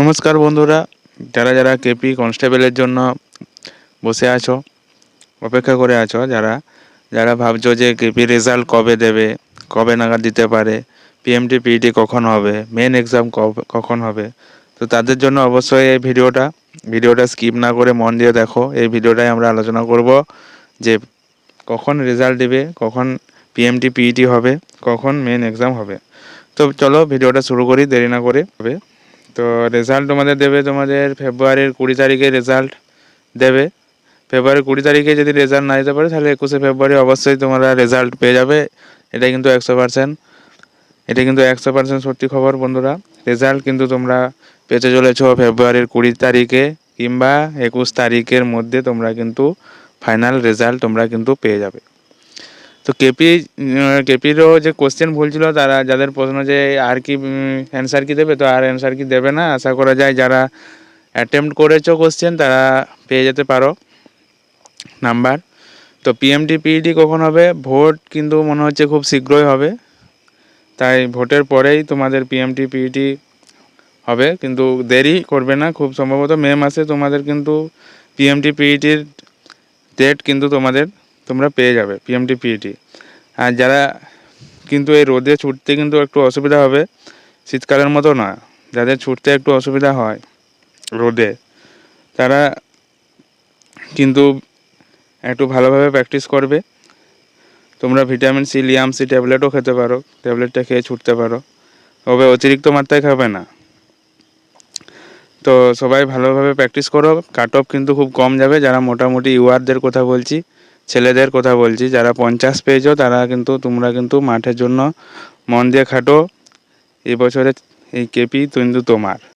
নমস্কার বন্ধুরা, যারা যারা কেপি কনস্টেবলের জন্য বসে আছো, অপেক্ষা করে আছো, যারা যারা ভাবছো যে কেপি রেজাল্ট কবে দেবে, কবে নাগাদ দিতে পারে, পিএমটি পিইটি কখন হবে, মেন এক্সাম কখন হবে, তো তাদের জন্য অবশ্যই এই ভিডিওটা স্কিপ না করে মন দিয়ে দেখো। এই ভিডিওটায় আমরা আলোচনা করব যে কখন রেজাল্ট দেবে, কখন পিএমটি পিইটি হবে, কখন মেন এক্সাম হবে। তো চলো ভিডিওটা শুরু করি দেরি না করে। তো রেজাল্ট তোমাদের দেবে, তোমাদের ফেব্রুয়ারির 20 তারিখে রেজাল্ট দেবে। ফেব্রুয়ারির 20 তারিখে যদি রেজাল্ট না দিতে পারে, তাহলে 21শে ফেব্রুয়ারি অবশ্যই তোমরা রেজাল্ট পেয়ে যাবে। এটা কিন্তু 100% সত্যি খবর বন্ধুরা। রেজাল্ট কিন্তু তোমরা পেতে চলেছ ফেব্রুয়ারির 20 তারিখে কিংবা 21 তারিখের মধ্যে তোমরা কিন্তু ফাইনাল রেজাল্ট তোমরা কিন্তু পেয়ে যাবে। তো কেপিরও যে কোশ্চেন ভুল ছিল, তারা যাদের প্রশ্ন যে আর কি অ্যান্সার কি দেবে, তো আর অ্যান্সার কি দেবে না। আশা করা যায় যারা অ্যাটেম্প্ট করেছো কোশ্চেন তারা পেয়ে যেতে পারো নাম্বার। তো পিএমটি পিইটি কখন হবে? ভোট কিন্তু মনে হচ্ছে খুব শীঘ্রই হবে, তাই ভোটের পরেই তোমাদের পিএমটি পিইটি হবে, কিন্তু দেরি করবে না। খুব সম্ভবত মে মাসে তোমাদের কিন্তু পিএমটি পিইটির ডেট কিন্তু তোমরা পেয়ে যাবে পিএমটি পিইটি। আর যারা কিন্তু এই রোদে ছুটতে কিন্তু একটু অসুবিধা হবে, শীতকালের মতো না, যাদের ছুটতে একটু অসুবিধা হয় রোদে, তারা কিন্তু একটু ভালোভাবে প্র্যাকটিস করবে। তোমরা ভিটামিন সি, লিয়াম সি ট্যাবলেটও খেতে পারো, ট্যাবলেটটা খেয়ে ছুটতে পারো, তবে অতিরিক্ত মাত্রায় খাবে না। তো সবাই ভালোভাবে প্র্যাকটিস করো। কাট অফ কিন্তু খুব কম যাবে। যারা মোটামুটি ইউআরদের কথা বলছি, ছেলেদের কথা বলছি, যারা 50 পেয়েছো, তোমরা কিন্তু মাঠের জন্য মন দিয়ে খাটো। এবছরে এই কেপি কিন্তু তোমার।